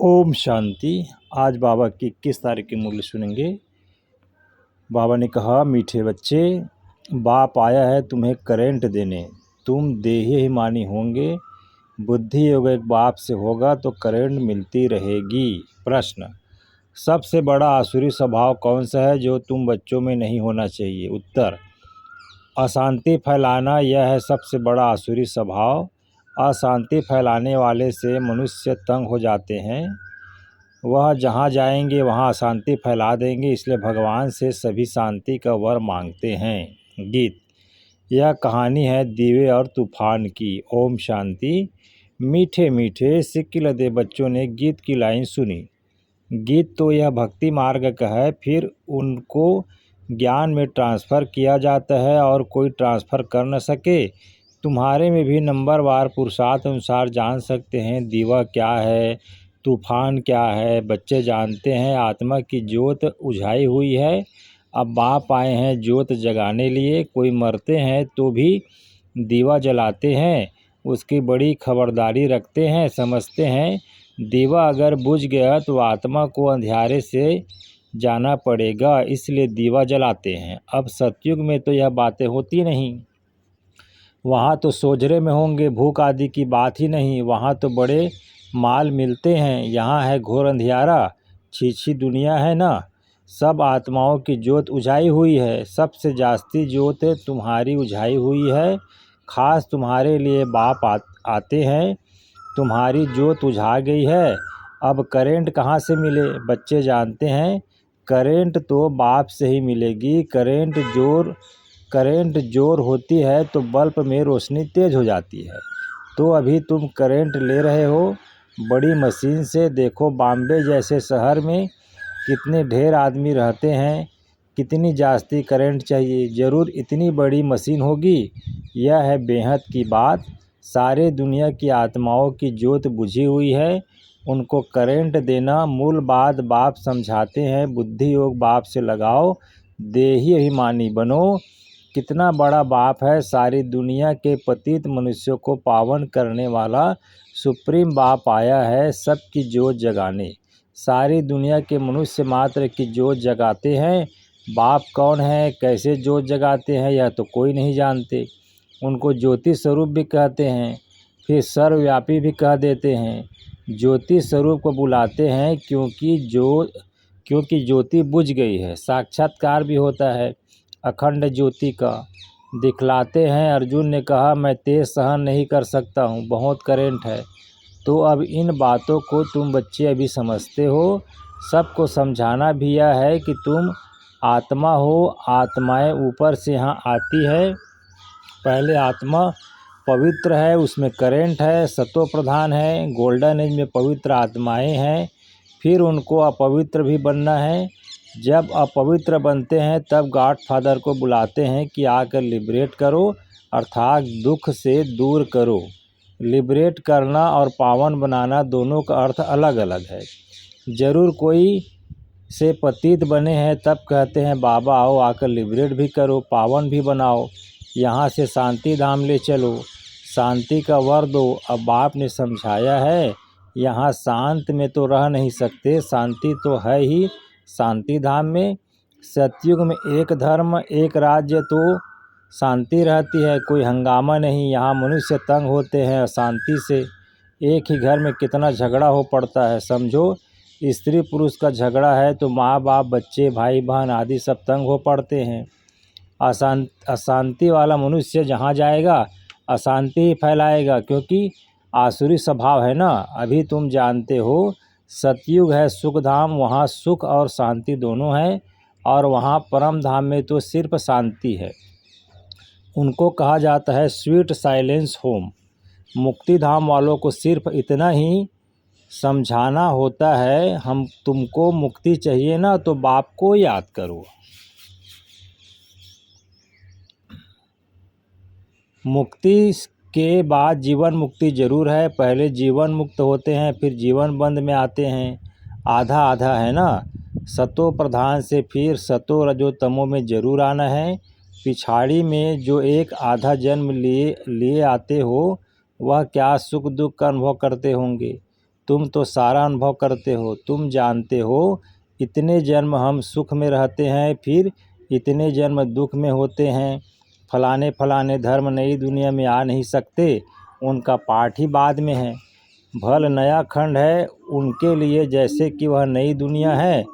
ओम शांति। आज बाबा की 21 तारीख की मुरली सुनेंगे। बाबा ने कहा, मीठे बच्चे, बाप आया है तुम्हें करेंट देने, तुम देही ही मानी होंगे। बुद्धि योग एक बाप से होगा तो करेंट मिलती रहेगी। प्रश्न, सबसे बड़ा आसुरी स्वभाव कौन सा है जो तुम बच्चों में नहीं होना चाहिए? उत्तर, अशांति फैलाना, यह है सबसे बड़ा आसुरी स्वभाव। अशांति फैलाने वाले से मनुष्य तंग हो जाते हैं। वह जहाँ जाएंगे वहाँ अशांति फैला देंगे, इसलिए भगवान से सभी शांति का वर मांगते हैं। गीत। यह कहानी है दीवे और तूफान की। ओम शांति। मीठे मीठे सिक्की लदे बच्चों ने गीत की लाइन सुनी। गीत तो यह भक्ति मार्ग का है, फिर उनको ज्ञान में ट्रांसफ़र किया जाता है और कोई ट्रांसफ़र कर न सके। तुम्हारे में भी नंबरवार पुरुषार्थ अनुसार जान सकते हैं दीवा क्या है, तूफान क्या है। बच्चे जानते हैं आत्मा की ज्योत उझाई हुई है। अब बाप आए हैं ज्योत जगाने लिए। कोई मरते हैं तो भी दीवा जलाते हैं, उसकी बड़ी खबरदारी रखते हैं। समझते हैं दीवा अगर बुझ गया तो आत्मा को अंधियारे से जाना पड़ेगा, इसलिए दीवा जलाते हैं। अब सतयुग में तो यह बातें होती नहीं, वहाँ तो सोजरे में होंगे, भूख आदि की बात ही नहीं। वहाँ तो बड़े माल मिलते हैं, यहाँ है घोर अंधियारा, छीछी दुनिया है ना। सब आत्माओं की ज्योत उझाई हुई है, सबसे जास्ती ज्योत तुम्हारी उझाई हुई है। खास तुम्हारे लिए बाप आते हैं, तुम्हारी ज्योत उझा गई है। अब करेंट कहाँ से मिले? बच्चे जानते हैं करेंट तो बाप से ही मिलेगी। करेंट जोर होती है तो बल्ब में रोशनी तेज हो जाती है। तो अभी तुम करेंट ले रहे हो बड़ी मशीन से। देखो बॉम्बे जैसे शहर में कितने ढेर आदमी रहते हैं, कितनी जास्ती करंट चाहिए, ज़रूर इतनी बड़ी मशीन होगी। यह है बेहद की बात। सारे दुनिया की आत्माओं की ज्योत बुझी हुई है, उनको करंट देना मूल बात बाप समझाते हैं। बुद्धि योग बाप से लगाओ, देही अभिमानी बनो। कितना बड़ा बाप है, सारी दुनिया के पतित मनुष्यों को पावन करने वाला सुप्रीम बाप आया है सबकी ज्योत जगाने। सारी दुनिया के मनुष्य मात्र की ज्योत जगाते हैं। बाप कौन है, कैसे ज्योत जगाते हैं, यह तो कोई नहीं जानते। उनको ज्योति स्वरूप भी कहते हैं, फिर सर्वव्यापी भी कह देते हैं। ज्योति स्वरूप को बुलाते हैं क्योंकि ज्योति बुझ गई है। साक्षात्कार भी होता है अखंड ज्योति का, दिखलाते हैं। अर्जुन ने कहा, मैं तेज सहन नहीं कर सकता हूँ, बहुत करंट है। तो अब इन बातों को तुम बच्चे अभी समझते हो। सबको समझाना भी यह है कि तुम आत्मा हो, आत्माएं ऊपर से यहाँ आती है। पहले आत्मा पवित्र है, उसमें करंट है, सतो प्रधान है। गोल्डन एज में पवित्र आत्माएं हैं, फिर उनको अपवित्र भी बनना है। जब अपवित्र बनते हैं तब गॉड फादर को बुलाते हैं कि आकर लिबरेट करो, अर्थात दुख से दूर करो। लिबरेट करना और पावन बनाना दोनों का अर्थ अलग अलग है। ज़रूर कोई से पतित बने हैं तब कहते हैं बाबा आओ आकर लिबरेट भी करो, पावन भी बनाओ, यहाँ से शांति धाम ले चलो, शांति का वर दो। अब बाप ने समझाया है यहाँ शांत में तो रह नहीं सकते, शांति तो है ही शांति धाम में। सतयुग में एक धर्म एक राज्य तो शांति रहती है, कोई हंगामा नहीं। यहाँ मनुष्य तंग होते हैं अशांति से। एक ही घर में कितना झगड़ा हो पड़ता है, समझो स्त्री पुरुष का झगड़ा है तो माँ बाप बच्चे भाई बहन आदि सब तंग हो पड़ते हैं। अशांति वाला मनुष्य जहाँ जाएगा अशांति ही फैलाएगा, क्योंकि आसुरी स्वभाव है ना। अभी तुम जानते हो सतयुग है सुख धाम, वहाँ सुख और शांति दोनों है, और वहाँ परम धाम में तो सिर्फ शांति है। उनको कहा जाता है स्वीट साइलेंस होम। मुक्ति धाम वालों को सिर्फ इतना ही समझाना होता है, हम तुमको मुक्ति चाहिए ना तो बाप को याद करो। मुक्ति के बाद जीवन मुक्ति जरूर है। पहले जीवन मुक्त होते हैं, फिर जीवन बंद में आते हैं। आधा आधा है ना। सतो प्रधान से फिर सतो रजो तमो में जरूर आना है। पिछाड़ी में जो एक आधा जन्म लिए आते हो, वह क्या सुख दुख का अनुभव करते होंगे। तुम तो सारा अनुभव करते हो, तुम जानते हो इतने जन्म हम सुख में रहते हैं, फिर इतने जन्म दुख में होते हैं। फलाने फलाने धर्म नई दुनिया में आ नहीं सकते, उनका पाठ ही बाद में है। भल नया खंड है उनके लिए, जैसे कि वह नई दुनिया है।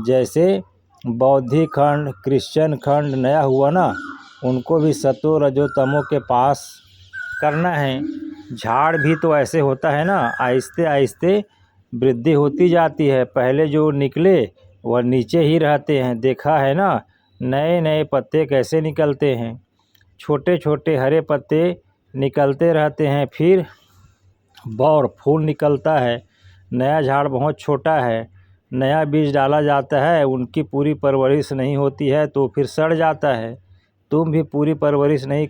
जैसे बौद्धिक खंड, क्रिश्चियन खंड नया हुआ ना, उनको भी सतो रजो तमो के पास करना है। झाड़ भी तो ऐसे होता है ना, आहिस्ते आहिस्ते वृद्धि होती जाती है। पहले जो निकले वह नीचे ही रहते हैं, देखा है ना, नए नए पत्ते कैसे निकलते हैं। छोटे छोटे हरे पत्ते निकलते रहते हैं, फिर बौर फूल निकलता है। नया झाड़ बहुत छोटा है, नया बीज डाला जाता है, उनकी पूरी परवरिश नहीं होती है तो फिर सड़ जाता है। तुम भी पूरी परवरिश नहीं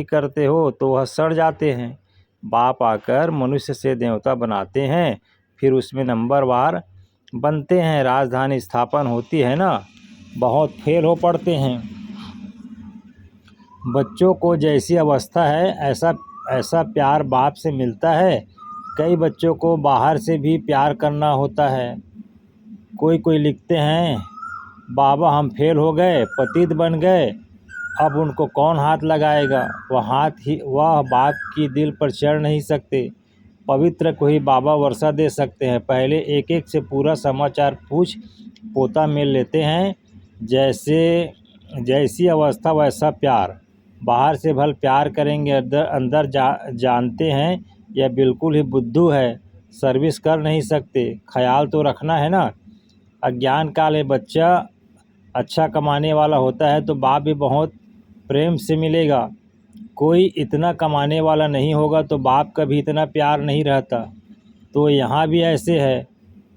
करते हो तो वह सड़ जाते हैं। बाप आकर मनुष्य से देवता बनाते हैं, फिर उसमें नंबरवार बनते हैं। राजधानी स्थापन होती है ना, बहुत फेल हो पड़ते हैं। बच्चों को जैसी अवस्था है ऐसा ऐसा प्यार बाप से मिलता है। कई बच्चों को बाहर से भी प्यार करना होता है। कोई लिखते हैं, बाबा हम फेल हो गए, पतित बन गए, अब उनको कौन हाथ लगाएगा। वह बाप की दिल पर चढ़ नहीं सकते। पवित्र को ही बाबा वर्षा दे सकते हैं। पहले एक एक से पूरा समाचार पूछ पोता मेल लेते हैं। जैसी अवस्था वैसा प्यार। बाहर से भल प्यार करेंगे, अंदर जानते हैं यह बिल्कुल ही बुद्धू है, सर्विस कर नहीं सकते। ख्याल तो रखना है ना। अज्ञान काल में बच्चा अच्छा कमाने वाला होता है तो बाप भी बहुत प्रेम से मिलेगा। कोई इतना कमाने वाला नहीं होगा तो बाप का भी इतना प्यार नहीं रहता। तो यहाँ भी ऐसे है,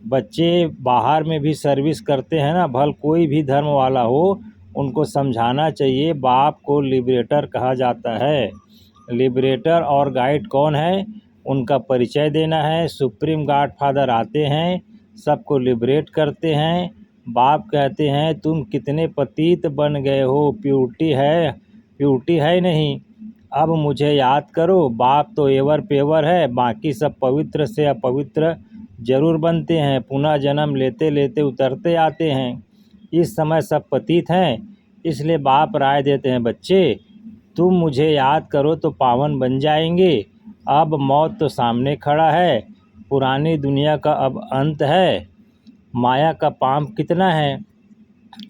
बच्चे बाहर में भी सर्विस करते हैं ना, भल कोई भी धर्म वाला हो, उनको समझाना चाहिए। बाप को लिबरेटर कहा जाता है। लिबरेटर और गाइड कौन है, उनका परिचय देना है। सुप्रीम गॉड फादर आते हैं, सबको लिबरेट करते हैं। बाप कहते हैं तुम कितने पतित बन गए हो, प्यूरिटी है नहीं, अब मुझे याद करो। बाप तो एवर पेवर है, बाकी सब पवित्र से अपवित्र जरूर बनते हैं, पुनः जन्म लेते लेते उतरते आते हैं। इस समय सब पतित हैं, इसलिए बाप राय देते हैं, बच्चे तुम मुझे याद करो तो पावन बन जाएंगे। अब मौत तो सामने खड़ा है, पुरानी दुनिया का अब अंत है, माया का पाप कितना है,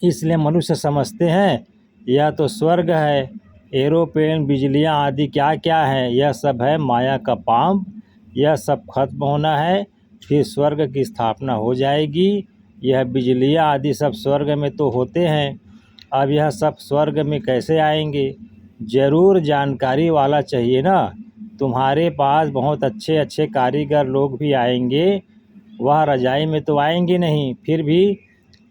इसलिए मनुष्य समझते हैं यह तो स्वर्ग है। एरोप्लेन, बिजलियाँ आदि क्या क्या है, यह सब है माया का पाप। यह सब खत्म होना है, फिर स्वर्ग की स्थापना हो जाएगी। यह बिजलियाँ आदि सब स्वर्ग में तो होते हैं, अब यह सब स्वर्ग में कैसे आएंगे। ज़रूर जानकारी वाला चाहिए ना। तुम्हारे पास बहुत अच्छे अच्छे कारीगर लोग भी आएंगे, वह रजाई में तो आएंगे नहीं, फिर भी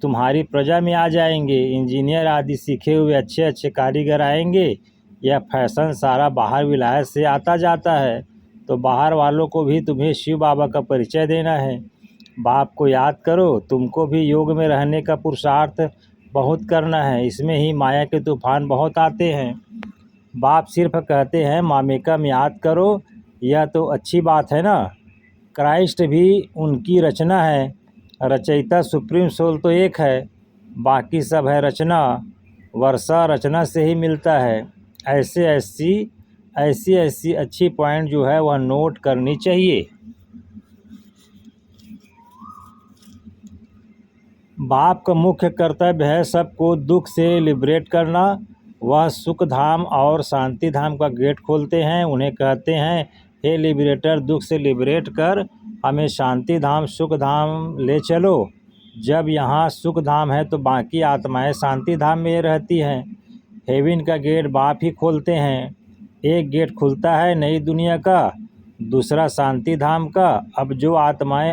तुम्हारी प्रजा में आ जाएंगे। इंजीनियर आदि सीखे हुए अच्छे अच्छे कारीगर आएंगे। यह फैशन सारा बाहर विलायत से आता जाता है, तो बाहर वालों को भी तुम्हें शिव बाबा का परिचय देना है। बाप को याद करो, तुमको भी योग में रहने का पुरुषार्थ बहुत करना है, इसमें ही माया के तूफान बहुत आते हैं। बाप सिर्फ कहते हैं मामेका में याद करो, यह तो अच्छी बात है ना। क्राइस्ट भी उनकी रचना है, रचयिता सुप्रीम सोल तो एक है, बाकी सब है रचना। वर्षा रचना से ही मिलता है। ऐसी अच्छी पॉइंट जो है वह नोट करनी चाहिए। बाप का मुख्य कर्तव्य है सबको दुख से लिबरेट करना। वह सुख धाम और शांति धाम का गेट खोलते हैं, उन्हें कहते हैं हे लिबरेटर, दुख से लिबरेट कर हमें शांति धाम सुख धाम ले चलो। जब यहाँ सुख धाम है तो बाकी आत्माएं शांति धाम में रहती हैं। हेवन का गेट बाप ही खोलते हैं। एक गेट खुलता है नई दुनिया का, दूसरा शांति धाम का। अब जो आत्माएं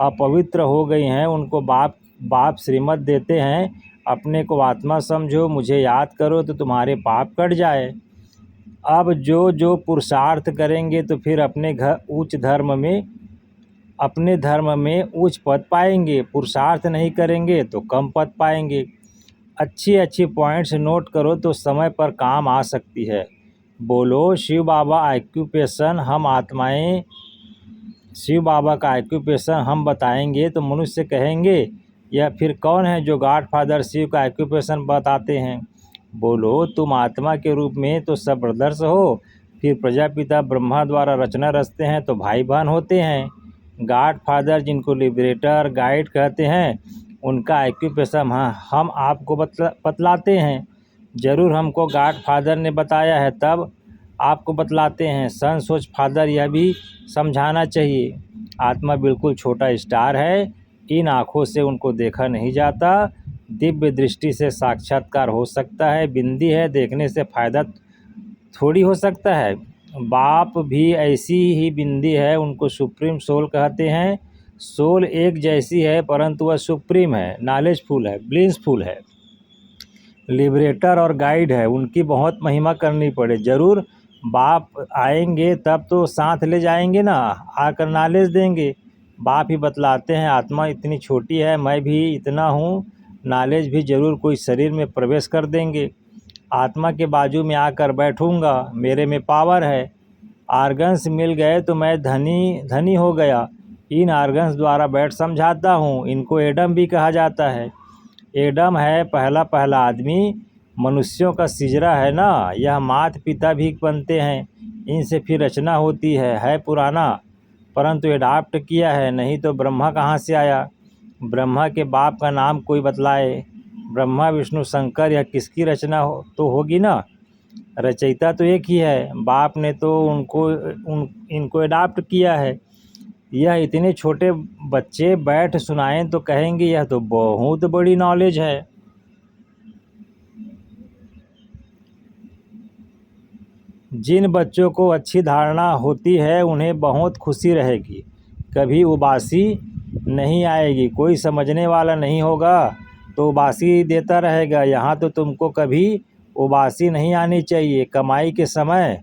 अपवित्र हो गई हैं उनको बाप श्रीमत देते हैं, अपने को आत्मा समझो, मुझे याद करो तो तुम्हारे पाप कट जाए। अब जो पुरुषार्थ करेंगे तो फिर अपने धर्म में उच्च पद पाएंगे, पुरुषार्थ नहीं करेंगे तो कम पद पाएंगे। अच्छी पॉइंट्स नोट करो तो समय पर काम आ सकती है। बोलो शिव बाबा ऑक्यूपेशन। हम आत्माएं शिव बाबा का ऑक्यूपेशन हम बताएंगे तो मनुष्य कहेंगे यह फिर कौन है जो गॉडफादर शिव का ऑक्यूपेशन बताते हैं। बोलो, तुम आत्मा के रूप में तो सब ब्रदर्स हो, फिर प्रजापिता ब्रह्मा द्वारा रचना रचते हैं तो भाई बहन होते हैं। गॉडफादर जिनको लिबरेटर गाइड कहते हैं, उनका ऑक्यूपेशन हम आपको बतलाते हैं। जरूर हमको गॉडफादर ने बताया है तब आपको बतलाते हैं। सन सोच फादर यह भी समझाना चाहिए। आत्मा बिल्कुल छोटा स्टार है, इन आँखों से उनको देखा नहीं जाता। दिव्य दृष्टि से साक्षात्कार हो सकता है, बिंदी है, देखने से फायदा थोड़ी हो सकता है। बाप भी ऐसी ही बिंदी है, उनको सुप्रीम सोल कहते हैं। सोल एक जैसी है परंतु वह सुप्रीम है, नॉलेजफुल है, ब्लिसफुल है, लिबरेटर और गाइड है। उनकी बहुत महिमा करनी पड़े। ज़रूर बाप आएंगे तब तो साथ ले जाएंगे ना, आकर नॉलेज देंगे। बाप ही बतलाते हैं आत्मा इतनी छोटी है, मैं भी इतना हूँ, नॉलेज भी ज़रूर कोई शरीर में प्रवेश कर देंगे। आत्मा के बाजू में आकर बैठूँगा, मेरे में पावर है। आर्गन्स मिल गए तो मैं धनी हो गया। इन आर्गन्स द्वारा बैठ समझाता हूँ। इनको एडम भी कहा जाता है। एडम है पहला आदमी, मनुष्यों का सिजरा है ना। यह माता पिता भी बनते हैं, इनसे फिर रचना होती है पुराना, परंतु एडाप्ट किया है। नहीं तो ब्रह्मा कहाँ से आया? ब्रह्मा के बाप का नाम कोई बतलाए। ब्रह्मा विष्णु शंकर या किसकी रचना तो होगी ना। रचयिता तो एक ही है, बाप ने तो इनको एडाप्ट किया है। यह इतने छोटे बच्चे बैठ सुनाएं तो कहेंगे यह तो बहुत बड़ी नॉलेज है। जिन बच्चों को अच्छी धारणा होती है उन्हें बहुत खुशी रहेगी, कभी उबासी नहीं आएगी। कोई समझने वाला नहीं होगा तो उबासी देता रहेगा। यहाँ तो तुमको कभी उबासी नहीं आनी चाहिए। कमाई के समय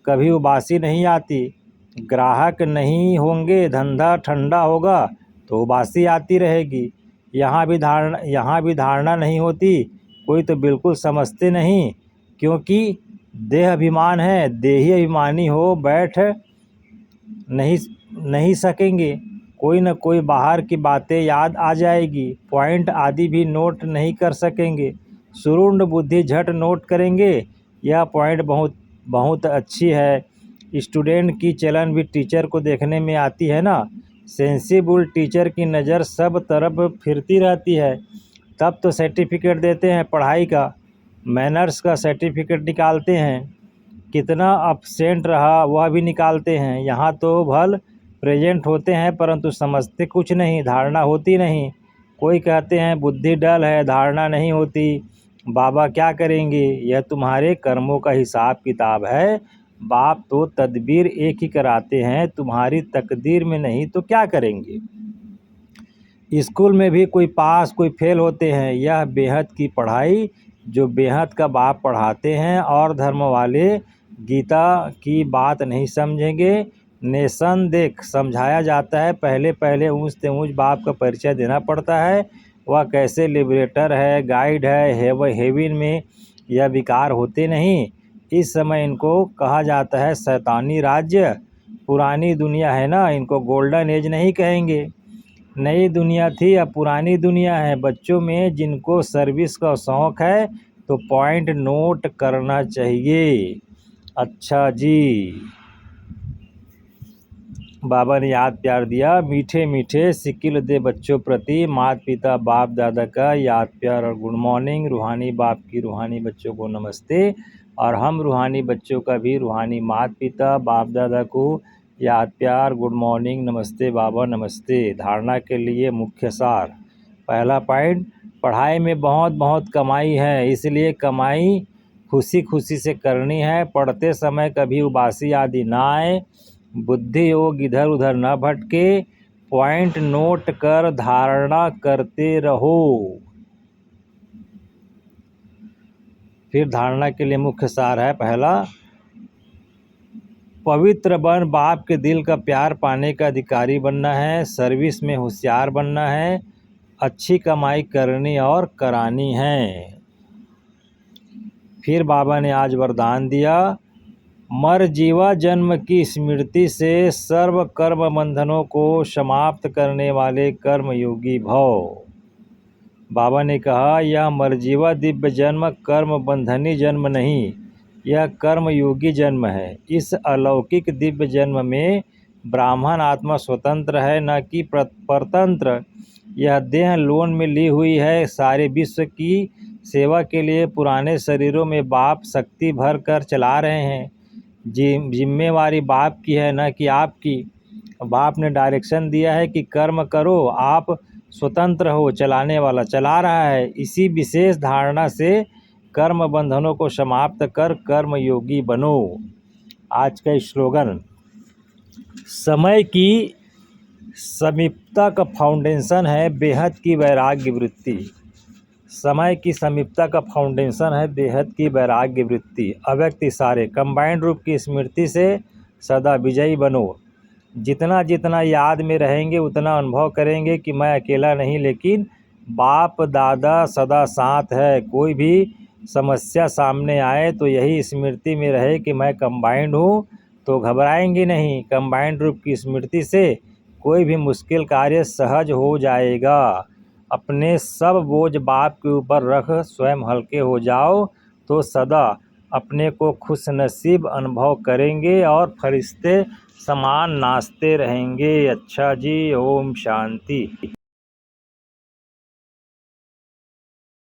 कभी उबासी नहीं आती। ग्राहक नहीं होंगे, धंधा ठंडा होगा तो उबासी आती रहेगी। यहाँ भी धारणा नहीं होती। कोई तो बिल्कुल समझते नहीं, क्योंकि देह अभिमान है। देही अभिमानी हो बैठ नहीं सकेंगे। कोई न कोई बाहर की बातें याद आ जाएगी, पॉइंट आदि भी नोट नहीं कर सकेंगे। सुरुंड बुद्धि झट नोट करेंगे, यह पॉइंट बहुत अच्छी है। स्टूडेंट की चलन भी टीचर को देखने में आती है ना। सेंसिबल टीचर की नज़र सब तरफ फिरती रहती है, तब तो सर्टिफिकेट देते हैं पढ़ाई का, मैनर्स का सर्टिफिकेट निकालते हैं। कितना अपसेंट रहा वह भी निकालते हैं। यहाँ तो भल प्रेजेंट होते हैं परंतु समझते कुछ नहीं, धारणा होती नहीं। कोई कहते हैं बुद्धि डल है, धारणा नहीं होती। बाबा क्या करेंगे? यह तुम्हारे कर्मों का हिसाब किताब है। बाप तो तदबीर एक ही कराते हैं, तुम्हारी तकदीर में नहीं तो क्या करेंगे। स्कूल में भी कोई पास कोई फेल होते हैं। यह बेहद की पढ़ाई जो बेहद का बाप पढ़ाते हैं, और धर्म वाले गीता की बात नहीं समझेंगे। नेशन देख समझाया जाता है, पहले ऊंच से ऊंच बाप का परिचय देना पड़ता है। वह कैसे लिबरेटर है, गाइड है। हेवन में यह विकार होते नहीं। इस समय इनको कहा जाता है शैतानी राज्य। पुरानी दुनिया है ना, इनको गोल्डन एज नहीं कहेंगे। नई दुनिया थी, अब पुरानी दुनिया है। बच्चों में जिनको सर्विस का शौक़ है तो पॉइंट नोट करना चाहिए। अच्छा जी, बाबा ने याद प्यार दिया। मीठे मीठे सिक्किल दे बच्चों प्रति माता पिता बाप दादा का याद प्यार और गुड मॉर्निंग। रूहानी बाप की रूहानी बच्चों को नमस्ते, और हम रूहानी बच्चों का भी रूहानी माता पिता बाप दादा को याद प्यार, गुड मॉर्निंग, नमस्ते बाबा, नमस्ते। धारणा के लिए मुख्य सार। पहला पॉइंट, पढ़ाई में बहुत कमाई है, इसलिए कमाई खुशी खुशी से करनी है। पढ़ते समय कभी उबासी आदि ना आए, बुद्धि योग इधर उधर न भटके, पॉइंट नोट कर धारणा करते रहो। फिर धारणा के लिए मुख्य सार है। पहला, पवित्र बन, बाप के दिल का प्यार पाने का अधिकारी बनना है, सर्विस में होशियार बनना है, अच्छी कमाई करनी और करानी है। फिर बाबा ने आज वरदान दिया, मर जीवा जन्म की स्मृति से सर्व कर्म बंधनों को समाप्त करने वाले कर्मयोगी भव। बाबा ने कहा, यह मरजीवा दिव्य जन्म कर्म बंधनी जन्म नहीं, यह कर्मयोगी जन्म है। इस अलौकिक दिव्य जन्म में ब्राह्मण आत्मा स्वतंत्र है, न कि परतंत्र। यह देह लोन में ली हुई है। सारे विश्व की सेवा के लिए पुराने शरीरों में बाप शक्ति भर कर चला रहे हैं। जिम्मेवारी बाप की है, न कि आपकी। बाप ने डायरेक्शन दिया है कि कर्म करो, आप स्वतंत्र हो, चलाने वाला चला रहा है। इसी विशेष धारणा से कर्म बंधनों को समाप्त कर कर्म योगी बनो। आज का स्लोगन, समय की समीपता का फाउंडेशन है बेहद की वैराग्य वृत्ति। समय की समीपता का फाउंडेशन है बेहद की वैराग्य वृत्ति। अव्यक्त इशारे कंबाइंड रूप की स्मृति से सदा विजयी बनो। जितना जितना याद में रहेंगे उतना अनुभव करेंगे कि मैं अकेला नहीं, लेकिन बाप दादा सदा साथ है। कोई भी समस्या सामने आए तो यही स्मृति में रहे कि मैं कंबाइंड हूँ, तो घबराएंगे नहीं। कंबाइंड रूप की स्मृति से कोई भी मुश्किल कार्य सहज हो जाएगा। अपने सब बोझ बाप के ऊपर रख स्वयं हल्के हो जाओ, तो सदा अपने को खुशनसीब अनुभव करेंगे और फरिश्ते समान नाचते रहेंगे। अच्छा जी, ओम शांति।